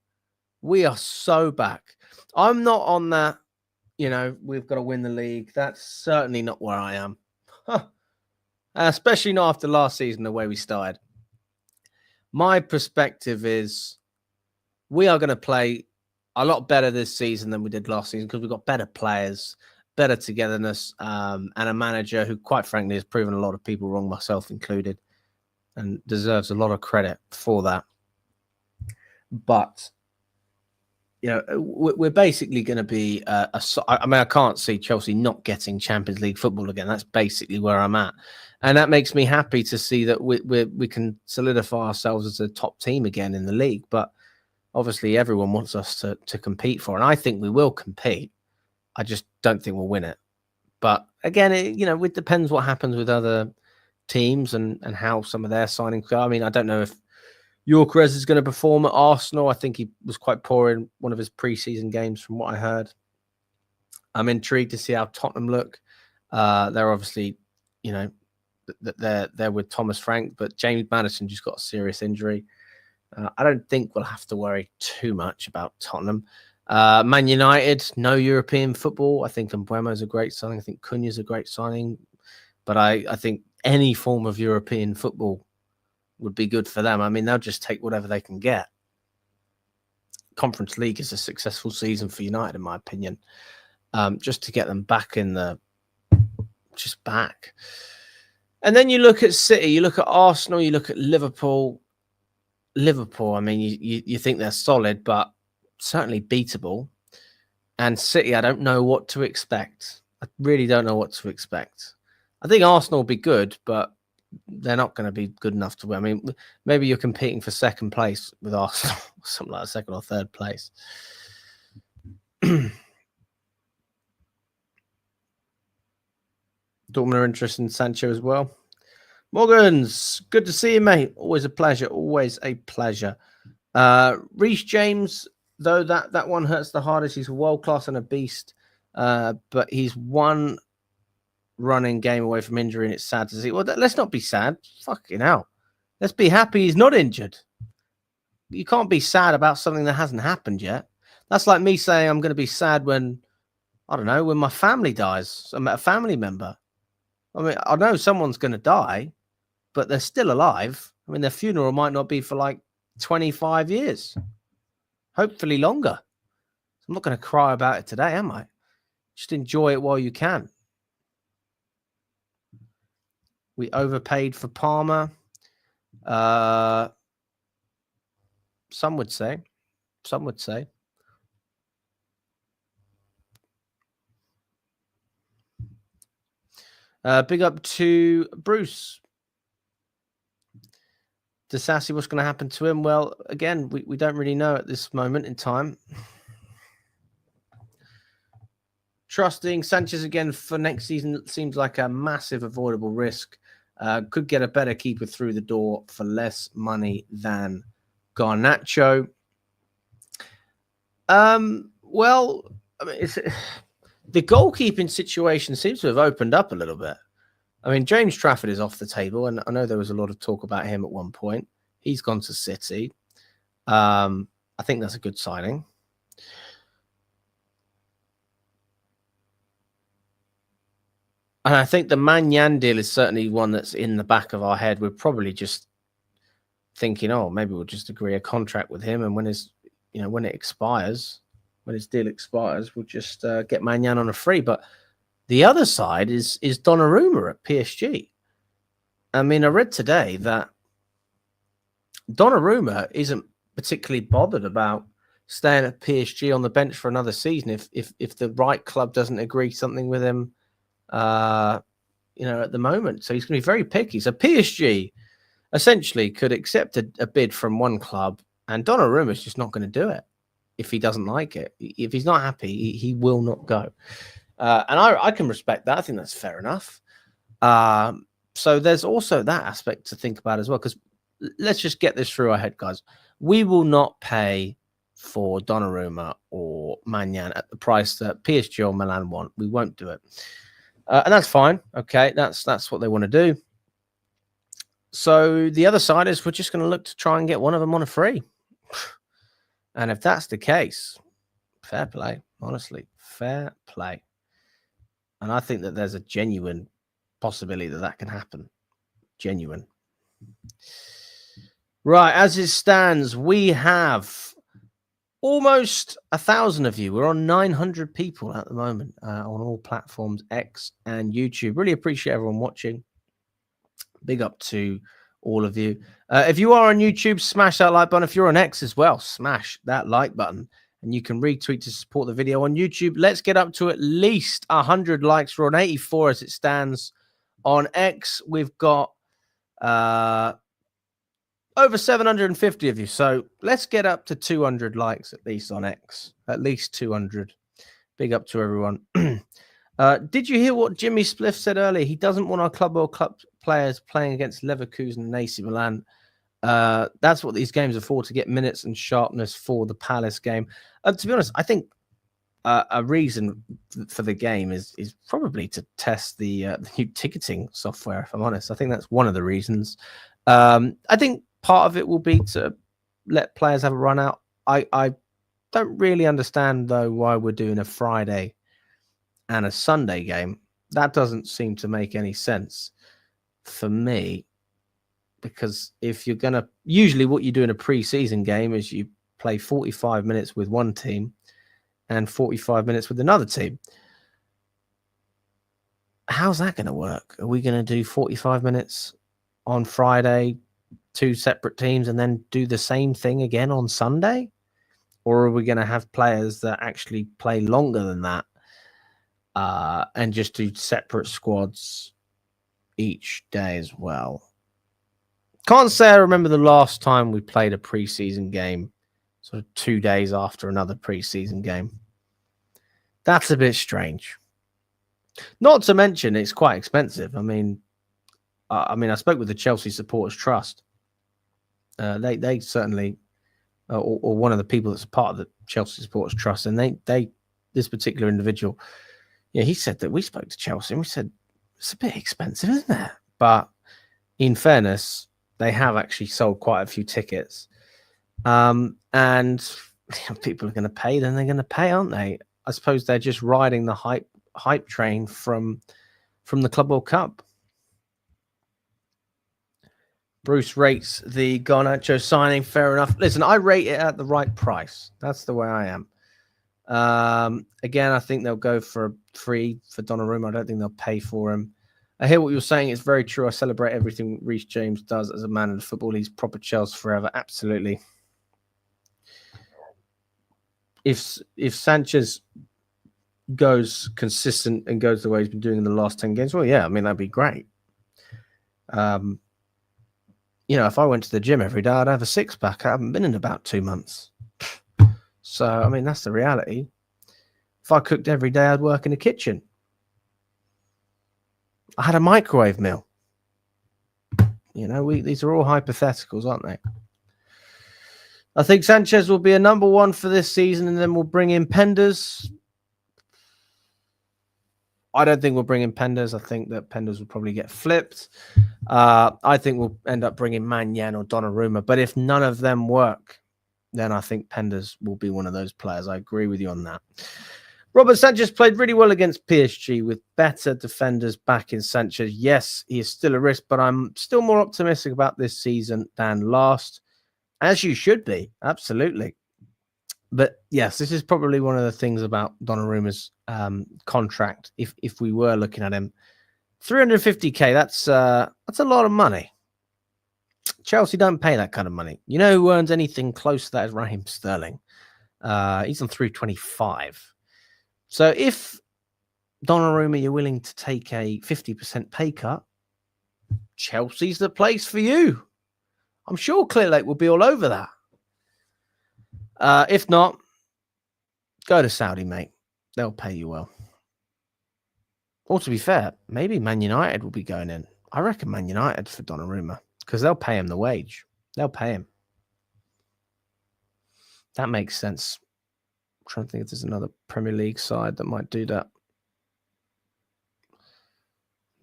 We are so back. I'm not on that, we've got to win the league. That's certainly not where I am. Especially not after last season, the way we started. My perspective is we are going to play a lot better this season than we did last season because we've got better players, better togetherness, and a manager who, quite frankly, has proven a lot of people wrong, myself included, and deserves a lot of credit for that. But, we're basically going to be I can't see Chelsea not getting Champions League football again. That's basically where I'm at. And that makes me happy to see that we can solidify ourselves as a top team again in the league. But obviously everyone wants us to compete for, and I think we will compete. I just don't think we'll win it. But again, it depends what happens with other teams and how some of their signings go. I mean, I don't know if Uguchukwu is going to perform at Arsenal. I think he was quite poor in one of his pre-season games from what I heard. I'm intrigued to see how Tottenham look. They're obviously, they're with Thomas Frank, but James Maddison just got a serious injury. I don't think we'll have to worry too much about Tottenham. Man United, no European football. I think Mbuemo is a great signing. I think Cunha is a great signing. But I think any form of European football would be good for them. I mean, they'll just take whatever they can get. Conference League is a successful season for United, in my opinion. Just to get them back in back. And then you look at City, you look at Arsenal, you look at Liverpool. I mean, you think they're solid, but certainly beatable. And City, I don't know what to expect. I really don't know what to expect. I think Arsenal will be good, but they're not going to be good enough to win. I mean, maybe you're competing for second place with Arsenal, something like second or third place. Dortmund are interested in Sancho as well. Morgans, good to see you, mate. Always a pleasure. Always a pleasure. Reece James though that one hurts the hardest. He's world class and a beast, but he's one running game away from injury, and it's sad to see. Well, let's not be sad. Fucking hell. Let's be happy he's not injured. You can't be sad about something that hasn't happened yet. That's like me saying I'm going to be sad when, I don't know, when my family dies. I'm a family member. I mean, I know someone's going to die, but they're still alive. I mean, their funeral might not be for like 25 years. Hopefully longer. I'm not going to cry about it today, am I? Just enjoy it while you can. We overpaid for Palmer. Some would say. Some would say. Big up to Bruce. Disassi, what's going to happen to him? Well, again, we don't really know at this moment in time. Trusting Sanchez again for next season seems like a massive avoidable risk. Could get a better keeper through the door for less money than Garnacho. Well, I mean, the goalkeeping situation seems to have opened up a little bit. I mean, James Trafford is off the table, and I know there was a lot of talk about him at one point. He's gone to City. I think that's a good signing. And I think the Manyan deal is certainly one that's in the back of our head. We're probably just thinking, oh, maybe we'll just agree a contract with him, and when his deal expires, we'll just get Manyan on a free. But the other side is Donnarumma at PSG. I mean, I read today that Donnarumma isn't particularly bothered about staying at PSG on the bench for another season if the right club doesn't agree something with him, at the moment. So he's going to be very picky. So PSG essentially could accept a bid from one club, and Donnarumma is just not going to do it if he doesn't like it. If he's not happy, he will not go. And I can respect that. I think that's fair enough. So there's also that aspect to think about as well, because let's just get this through our head, guys. We will not pay for Donnarumma or Manyan at the price that PSG or Milan want. We won't do it. And that's fine. Okay, that's what they want to do. So the other side is we're just going to look to try and get one of them on a free. And if that's the case, fair play. Honestly, fair play. And I think that there's a genuine possibility that can happen. Genuine. Right, as it stands, we have almost 1,000 of you. We're on 900 people at the moment on all platforms, X and YouTube. Really appreciate everyone watching. Big up to all of you. If you are on YouTube, smash that like button. If you're on X as well, smash that like button. And you can retweet to support the video on YouTube. Let's get up to at least 100 likes. We're on 84 as it stands. On X, we've got over 750 of you. So let's get up to 200 likes at least on X. At least 200. Big up to everyone. Did you hear what Jimmy Spliff said earlier? He doesn't want our club or club players playing against Leverkusen and AC Milan. That's what these games are for, to get minutes and sharpness for the Palace game. To be honest, I think a reason for the game is probably to test the new ticketing software, if I'm honest. I think that's one of the reasons. I think part of it will be to let players have a run out. I don't really understand, though, why we're doing a Friday and a Sunday game. That doesn't seem to make any sense for me, because if you're going to, usually what you do in a pre-season game is you play 45 minutes with one team and 45 minutes with another team. How's that going to work? Are we going to do 45 minutes on Friday, two separate teams, and then do the same thing again on Sunday? Or are we going to have players that actually play longer than that and just do separate squads each day as well? Can't say I remember the last time we played a preseason game sort of 2 days after another preseason game. That's a bit strange. Not to mention it's quite expensive. I mean, I spoke with the Chelsea Supporters Trust. They certainly or one of the people that's a part of the Chelsea Supporters Trust, and this particular individual, he said that we spoke to Chelsea and we said it's a bit expensive, isn't it? But in fairness, they have actually sold quite a few tickets, and people are going to pay. Then they're going to pay, aren't they? I suppose they're just riding the hype train from the Club World Cup. Bruce rates the Garnacho signing. Fair enough. Listen, I rate it at the right price. That's the way I am. Again, I think they'll go for free for Donnarumma. I don't think they'll pay for him. I hear what you're saying. It's very true. I celebrate everything Reece James does as a man in football. He's proper Chelsea forever. Absolutely. If Sanchez goes consistent and goes the way he's been doing in the last 10 games, well, yeah, I mean, that'd be great. If I went to the gym every day, I'd have a six-pack. I haven't been in about 2 months. So, I mean, that's the reality. If I cooked every day, I'd work in the kitchen. I had a microwave meal. These are all hypotheticals, aren't they? I think Sanchez will be a number one for this season, and then we'll bring in Penders. I don't think we'll bring in Penders. I think that Penders will probably get flipped. I think we'll end up bringing Mannion or Donnarumma. But if none of them work, then I think Penders will be one of those players. I agree with you on that. Robert Sanchez played really well against PSG with better defenders back in Sanchez. Yes, he is still a risk, but I'm still more optimistic about this season than last, as you should be. Absolutely. But yes, this is probably one of the things about Donnarumma's contract. If we were looking at him, 350k, that's a lot of money. Chelsea don't pay that kind of money. You know who earns anything close to that is Raheem Sterling. He's on 325. So if Donnarumma, you're willing to take a 50% pay cut, Chelsea's the place for you. I'm sure Clearlake will be all over that. If not, go to Saudi, mate. They'll pay you well. Or to be fair, maybe Man United will be going in. I reckon Man United for Donnarumma because they'll pay him the wage. They'll pay him. That makes sense. I'm trying to think if there's another Premier League side that might do that.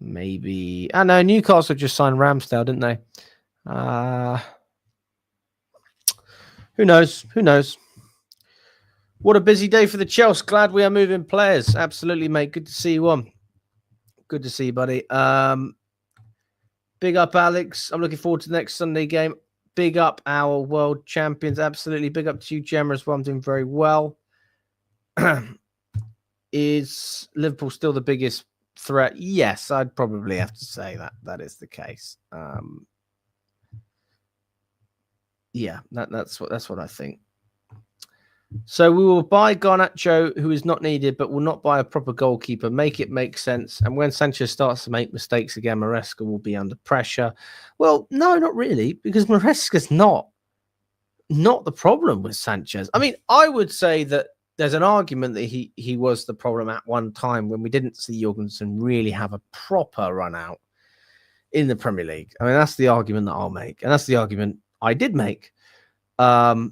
Maybe. I know Newcastle just signed Ramsdale, didn't they? Who knows? Who knows? What a busy day for the Chelsea. Glad we are moving players. Absolutely, mate. Good to see you on. Good to see you, buddy. Big up, Alex. I'm looking forward to the next Sunday game. Big up our world champions. Absolutely. Big up to you, Gemma, as well. I'm doing very well. Is Liverpool still the biggest threat? Yes, I'd probably have to say that is the case. Yeah, that's what I think. So we will buy Garnacho, who is not needed, but will not buy a proper goalkeeper. Make it make sense. And when Sanchez starts to make mistakes again, Maresca will be under pressure. Well, no, not really, because Maresca's not the problem with Sanchez. I mean, I would say that there's an argument that he was the problem at one time when we didn't see Jorgensen really have a proper run out in the Premier League. I mean, that's the argument that I'll make. And that's the argument I did make. As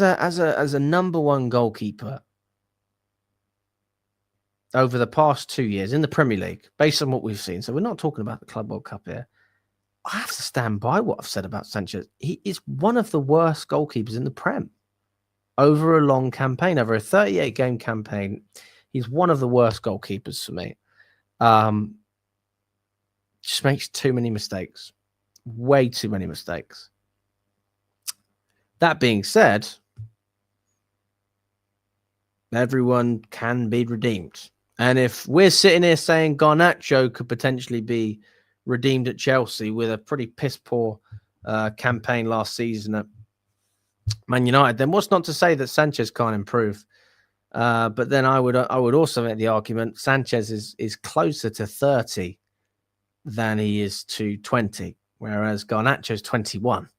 a number one goalkeeper over the past 2 years in the Premier League, based on what we've seen, so we're not talking about the Club World Cup here, I have to stand by what I've said about Sanchez. He is one of the worst goalkeepers in the Prem over a long campaign, over a 38-game campaign. He's one of the worst goalkeepers for me. Just makes too many mistakes. Way too many mistakes. That being said, everyone can be redeemed. And if we're sitting here saying Garnacho could potentially be redeemed at Chelsea with a pretty piss-poor campaign last season at Man United, then what's not to say that Sanchez can't improve? But then I would also make the argument Sanchez is closer to 30 than he is to 20, whereas Garnacho's 21.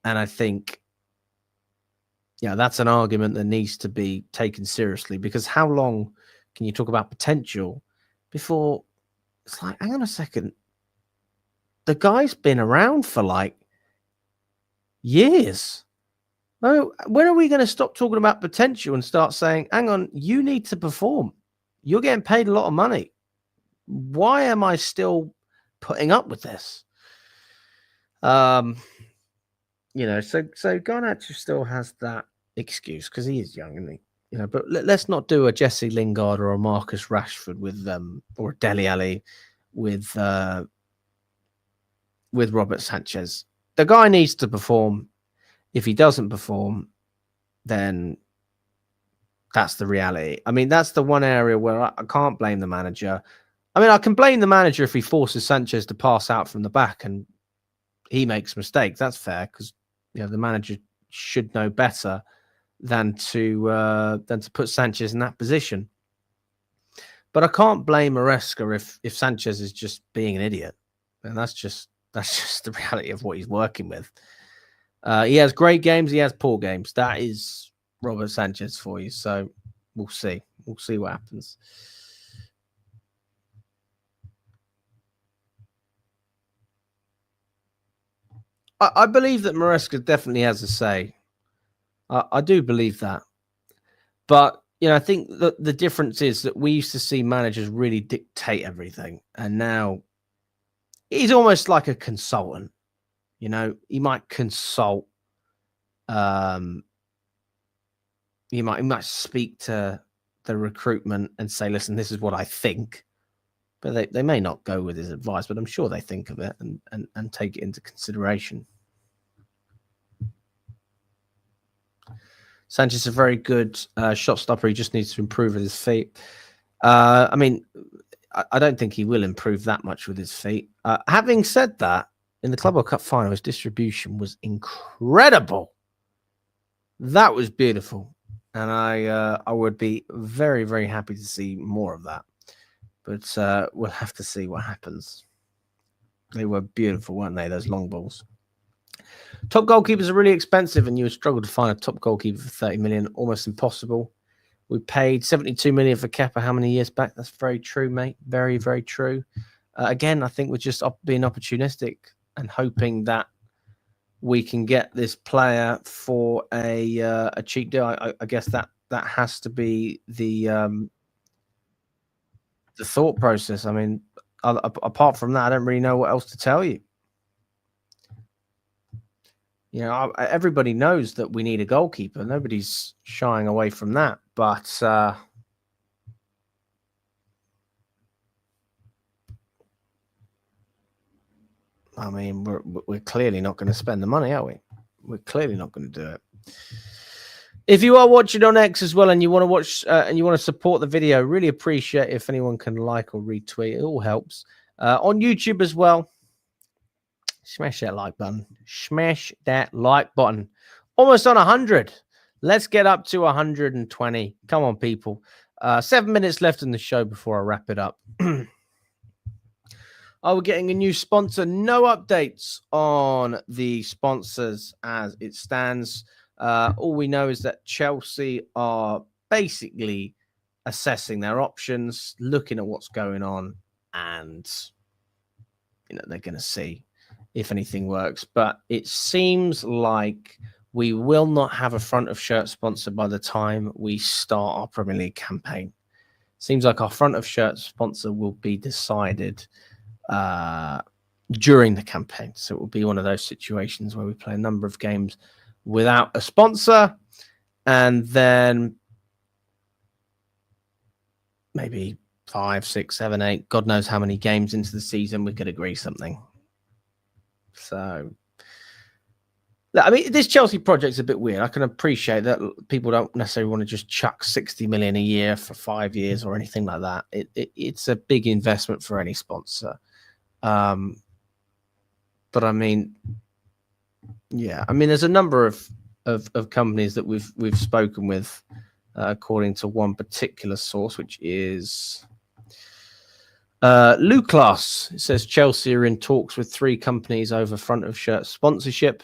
And I think, that's an argument that needs to be taken seriously, because how long can you talk about potential before it's like, hang on a second, the guy's been around for like Years. Oh, when are we going to stop talking about potential and start saying, hang on, you need to perform? You're getting paid a lot of money. Why am I still putting up with this? So Garnacho still has that excuse because he is young, isn't he? But let's not do a Jesse Lingard or a Marcus Rashford with or a Dele Alli with Robert Sanchez. The guy needs to perform. If he doesn't perform, then that's the reality. I mean, that's the one area where I can't blame the manager. I mean, I can blame the manager if he forces Sanchez to pass out from the back and he makes mistakes. That's fair because the manager should know better than to put Sanchez in that position. But I can't blame Maresca if Sanchez is just being an idiot, and that's just the reality of what he's working with. He has great games, he has poor games. That is Robert Sanchez for you. So we'll see. We'll see what happens. I believe that Maresca definitely has a say. I do believe that. But, I think that the difference is that we used to see managers really dictate everything. And now he's almost like a consultant. He might consult. He might speak to the recruitment and say, listen, this is what I think. But they may not go with his advice, but I'm sure they think of it and take it into consideration. Sanchez is a very good shot stopper. He just needs to improve with his feet. I mean, I don't think he will improve that much with his feet. Having said that, in the Club World Cup final, his distribution was incredible. That was beautiful. And I would be very, very happy to see more of that. But we'll have to see what happens. They were beautiful, weren't they, those long balls? Top goalkeepers are really expensive, and you would struggle to find a top goalkeeper for 30 million. Almost impossible. We paid 72 million for Kepa how many years back? That's very true, mate. Very, very true. Again, I think we're just being opportunistic and hoping that we can get this player for a cheap deal. I guess that has to be the thought process. I mean, apart from that, I don't really know what else to tell you. Everybody knows that we need a goalkeeper. Nobody's shying away from that. But I mean, we're clearly not going to spend the money, are we? We're clearly not going to do it. If you are watching on X as well and you want to watch and you want to support the video, really appreciate if anyone can like or retweet. It all helps. On YouTube as well, smash that like button. Smash that like button. Almost on 100. Let's get up to 120. Come on, people. 7 minutes left in the show before I wrap it up. Are we getting a new sponsor? No updates on the sponsors as it stands. All we know is that Chelsea are basically assessing their options, looking at what's going on, and they're going to see if anything works. But it seems like we will not have a front of shirt sponsor by the time we start our Premier League campaign. Seems like our front of shirt sponsor will be decided during the campaign. So it will be one of those situations where we play a number of games without a sponsor, and then maybe 5, 6, 7, 8, God knows how many games into the season we could agree something. So, I mean, this Chelsea project's a bit weird. I can appreciate that people don't necessarily want to just chuck 60 million a year for 5 years or anything like that. It's a big investment for any sponsor. But I mean, yeah, I mean, there's a number of companies that we've spoken with, according to one particular source, which is Lucas. It says Chelsea are in talks with 3 companies over front of shirt sponsorship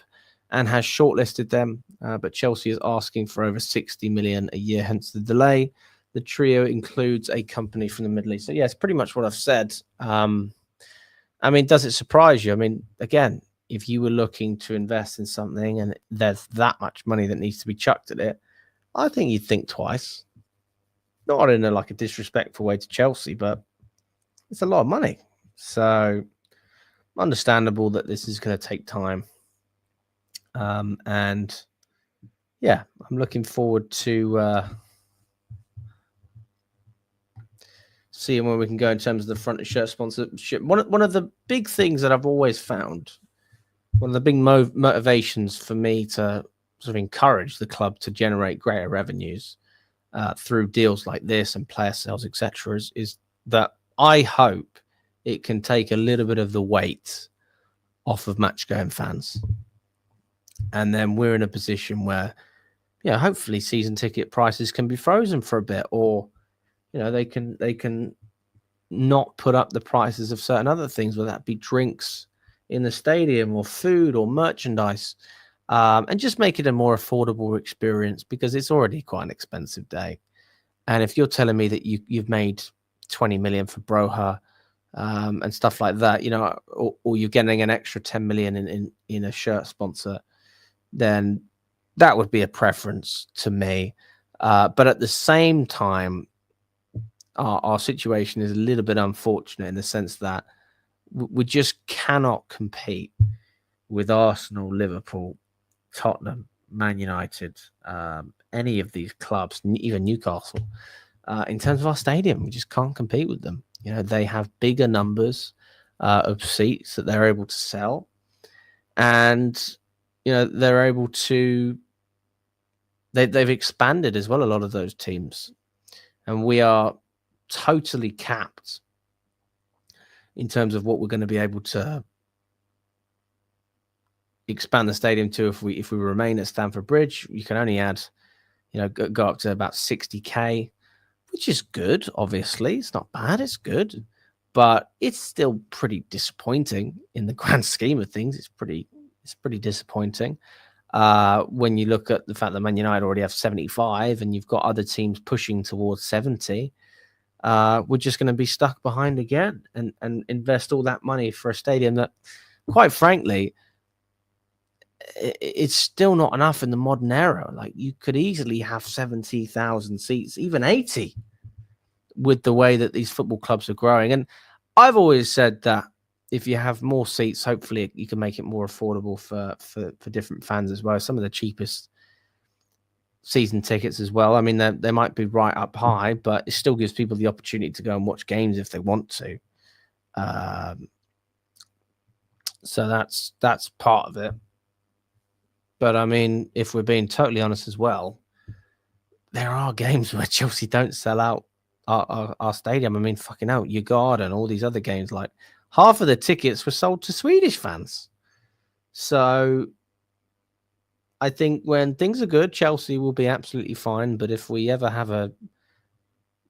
and has shortlisted them, but Chelsea is asking for over 60 million a year, hence the delay. The trio includes a company from the Middle East. So yeah, it's pretty much what I've said. I mean, does it surprise you? I mean, again, if you were looking to invest in something and there's that much money that needs to be chucked at it, I think you'd think twice. Not in a disrespectful way to Chelsea, but it's a lot of money. So understandable that this is going to take time. And yeah, I'm looking forward to seeing where we can go in terms of the front of shirt sponsorship. One of the big things that I've always found, one of the big motivations for me to sort of encourage the club to generate greater revenues through deals like this and player sales, etc., is that I hope it can take a little bit of the weight off of match-going fans. And then we're in a position where, hopefully season ticket prices can be frozen for a bit, or they can not put up the prices of certain other things, whether that be drinks in the stadium or food or merchandise, and just make it a more affordable experience, because it's already quite an expensive day. And if you're telling me that you've made 20 million for Broha and stuff like that, or you're getting an extra 10 million in a shirt sponsor, then that would be a preference to me. But at the same time, our situation is a little bit unfortunate in the sense that we just cannot compete with Arsenal, Liverpool, Tottenham, Man United, any of these clubs, even Newcastle, in terms of our stadium. We just can't compete with them. They have bigger numbers of seats that they're able to sell, and they're able to. They've expanded as well, a lot of those teams, and we are totally capped in terms of what we're going to be able to expand the stadium to. If we remain at Stamford Bridge, you can only add, go up to about 60k, which is good. Obviously, it's not bad, it's good, but it's still pretty disappointing in the grand scheme of things. It's pretty disappointing when you look at the fact that Man United already have 75 and you've got other teams pushing towards 70. We're just going to be stuck behind again and invest all that money for a stadium that, quite frankly, it's still not enough in the modern era. Like, you could easily have 70,000 seats, even 80, with the way that these football clubs are growing. And I've always said that if you have more seats, hopefully you can make it more affordable for different fans as well. Some of the cheapest season tickets as well, I mean, they might be right up high, but it still gives people the opportunity to go and watch games if they want to. So that's part of it. But I mean, if we're being totally honest as well, there are games where Chelsea don't sell out our stadium. I mean, fucking hell, your garden, all these other games, like half of the tickets were sold to Swedish fans. So I think when things are good, Chelsea will be absolutely fine. But if we ever have a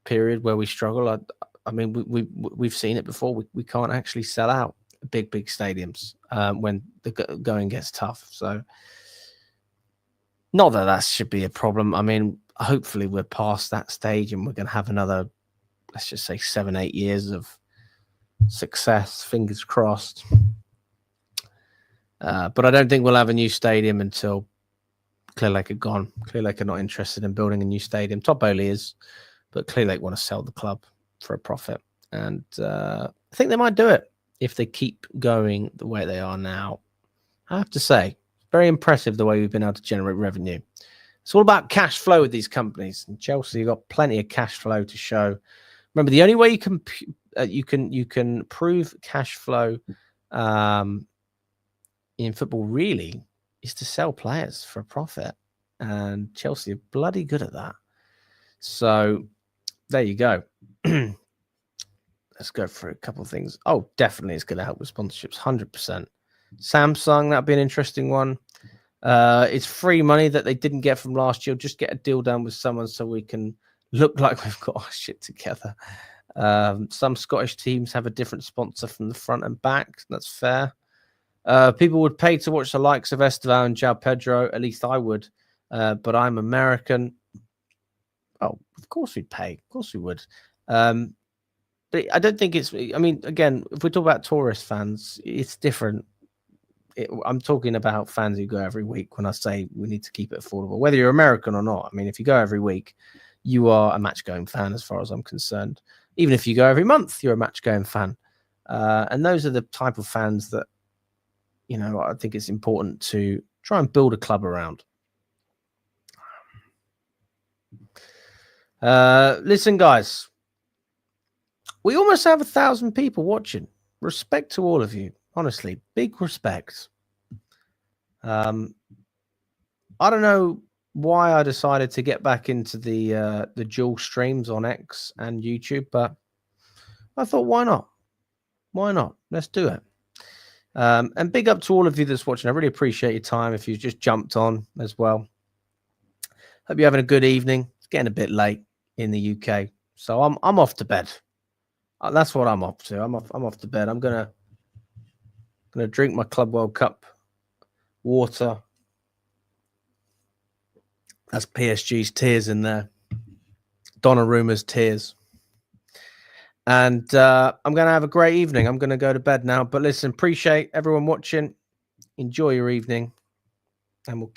period where we struggle, I mean, we've seen it before. We can't actually sell out big stadiums when the going gets tough. So not that should be a problem. I mean, hopefully we're past that stage and we're going to have another, let's just say 7-8 years of success, fingers crossed. But I don't think we'll have a new stadium until Clearlake are gone. Clearlake are not interested in building a new stadium. Top Bowley is, but Clearlake want to sell the club for a profit. And I think they might do it if they keep going the way they are now. I have to say, very impressive the way we've been able to generate revenue. It's all about cash flow with these companies. And Chelsea, you've got plenty of cash flow to show. Remember, the only way you can prove cash flow in football really is to sell players for a profit, and Chelsea are bloody good at that. So there you go. Let's go for a couple of things. Oh, definitely, it's going to help with sponsorships, 100%. Samsung, that'd be an interesting one. It's free money that they didn't get from last year. Just get a deal done with someone so we can look like we've got our shit together. Some Scottish teams have a different sponsor from the front and back. That's fair. People would pay to watch the likes of Estevan and João Pedro. At least I would. But I'm American. Oh, of course we'd pay. Of course we would. But I don't think it's... I mean, again, if we talk about tourist fans, it's different. I'm talking about fans who go every week when I say we need to keep it affordable, whether you're American or not. I mean, if you go every week, you are a match-going fan as far as I'm concerned. Even if you go every month, you're a match-going fan. And those are the type of fans that, I think it's important to try and build a club around. Listen, guys, we almost have 1,000 people watching. Respect to all of you. Honestly, big respect. I don't know why I decided to get back into the dual streams on X and YouTube, but I thought, why not? Why not? Let's do it. And big up to all of you that's watching. I really appreciate your time if you just jumped on as well. Hope you're having a good evening. It's getting a bit late in the UK, so I'm off to bed. That's what I'm up to. I'm off to bed. I'm gonna drink my Club World Cup water. That's PSG's tears in there. Donnarumma's tears. And I'm going to have a great evening. I'm going to go to bed now. But listen, appreciate everyone watching. Enjoy your evening. And we'll catch